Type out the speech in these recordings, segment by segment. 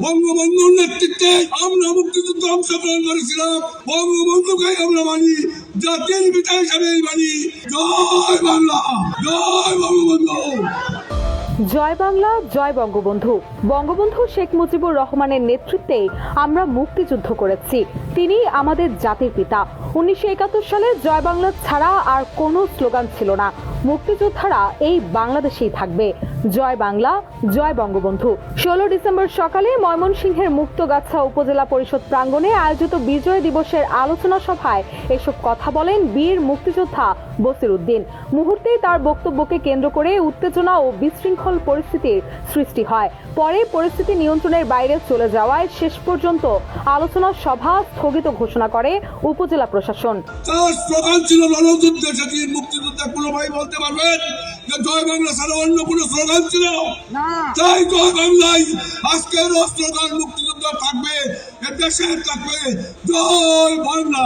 বঙ্গবন্ধুর নেতৃত্বে আমরা মুক্তিযুদ্ধ অংশগ্রহণ করেছিলাম। বঙ্গবন্ধুকে আমরা মানি, জাতির পিতা হিসাবে মানি। জয় বাংলা, জয় বঙ্গবন্ধু। জয় বাংলা, জয় বঙ্গবন্ধু। বঙ্গবন্ধু শেখ মুজিবুর রহমানের নেতৃত্বে আমরা মুক্তিযুদ্ধ করেছি। তিনি আমাদের জাতির পিতা। 1971 সালে জয় বাংলা ছাড়া আর কোনো স্লোগান ছিল না। মুক্তিযোদ্ধারা এই বাংলাদেশেই থাকবে। জয় বাংলা, জয় বঙ্গবন্ধু। 16 ডিসেম্বর সকালে ময়মনসিংহের মুক্তগাছা উপজেলা পরিষদ প্রাঙ্গণে আয়োজিত বিজয় দিবসের আলোচনা সভায় এসব কথা বলেন বীর মুক্তিযোদ্ধা বসির উদ্দিন। মুহূর্তেই তার বক্তব্যকে কেন্দ্র করে উত্তেজনা ও বিশৃঙ্খল পরিস্থিতির সৃষ্টি হয়। পরে পরিস্থিতি নিয়ন্ত্রণের বাইরে চলে যাওয়ায় শেষ পর্যন্ত আলোচনা সভা স্থগিত ঘোষণা করে উপজেলা প্রশাসন। তার স্লোগান ছিল রণযুদ্ধে, সেটি মুক্তিযুদ্ধে কোনো ভাই বলতে পারবেন যে জয় বাংলা ছাড়া অন্য কোনো স্লোগান ছিল না? তাই জয় বাংলায় আজকের স্লোগান মুক্তিযুদ্ধ থাকবে, দেশে থাকবে জয় বাংলা।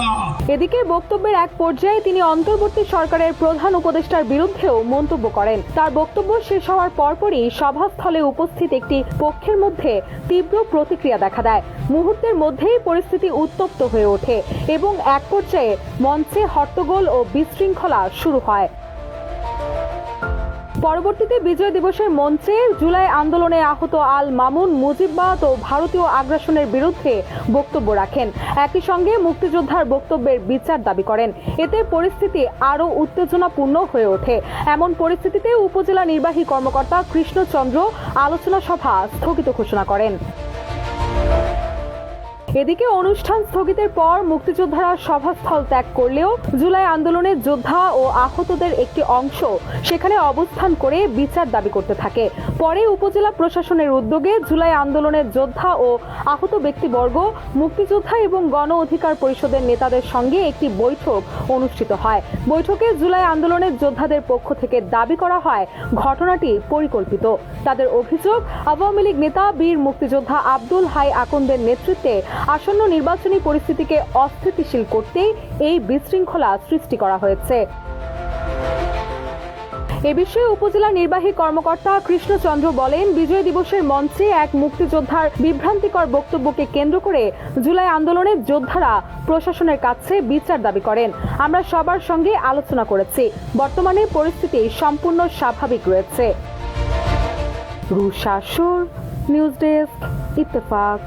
এদিকে বক্তব্যের এক পর্যায়ে তিনি অন্তর্বর্তী সরকারের প্রধান উপদেষ্টার বিরুদ্ধেও মন্তব্য করেন। তার বক্তব্য শেষ হওয়ার পরপরই সভাস্থলে উপস্থিত একটি পক্ষের মধ্যে তীব্র প্রতিক্রিয়া দেখা দেয়। মুহূর্তের মধ্যেই পরিস্থিতি উত্তপ্ত হয়ে ওঠে এবং এক পর্যায়ে মঞ্চে হট্টগোল ও বিশৃঙ্খলা শুরু হয়। পরবর্তীতে বিজয় দিবসের মঞ্চে জুলাই আন্দোলনে আহত আল মামুন মুজিববাদ ও ভারতীয় আগ্রাসনের বিরুদ্ধে বক্তব্য রাখেন। একই সঙ্গে মুক্তিযোদ্ধার বক্তব্যের বিচার দাবি করেন। এতে পরিস্থিতি আরও উত্তেজনাপূর্ণ হয়ে ওঠে। এমন পরিস্থিতিতে উপজেলা নির্বাহী কর্মকর্তা কৃষ্ণচন্দ্র আলোচনা সভা স্থগিত ঘোষণা করেন। এদিকে অনুষ্ঠান স্থগিতের পর মুক্তিযোদ্ধারা সভাস্থল ত্যাগ করলেও জুলাই আন্দোলনের যোদ্ধা ও আহতদের একটি অংশ সেখানে অবস্থান করে বিচার দাবি করতে থাকে। পরে উপজেলা প্রশাসনের উদ্যোগে জুলাই আন্দোলনের যোদ্ধা ও আহত ব্যক্তিবর্গ, মুক্তিযোদ্ধা এবং গণ অধিকার পরিষদের নেতাদের সঙ্গে একটি বৈঠক অনুষ্ঠিত হয়। বৈঠকে জুলাই আন্দোলনের যোদ্ধাদের পক্ষ থেকে দাবি করা হয় ঘটনাটি পরিকল্পিত। তাদের অভিযোগ, আওয়ামী লীগ নেতা বীর মুক্তিযোদ্ধা আব্দুল হাই আকন্দের নেতৃত্বে আসন্ন নির্বাচনী পরিস্থিতিকে অস্থিতিশীল করতেই এই বিশৃঙ্খলা সৃষ্টি করা হয়েছে। এ বিষয়ে উপজেলা নির্বাহী কর্মকর্তা কৃষ্ণচন্দ্র বলেন, বিজয় দিবসের মঞ্চে এক মুক্তিযোদ্ধার বিভ্রান্তিকর বক্তব্যকে কেন্দ্র করে জুলাই আন্দোলনের যোদ্ধারা প্রশাসনের কাছে বিচার দাবি করেন। আমরা সবার সঙ্গে আলোচনা করেছি। বর্তমানে পরিস্থিতি সম্পূর্ণ স্বাভাবিক রয়েছে। রুশা সুর, নিউজ ডেস্ক, ইত্তেফাক।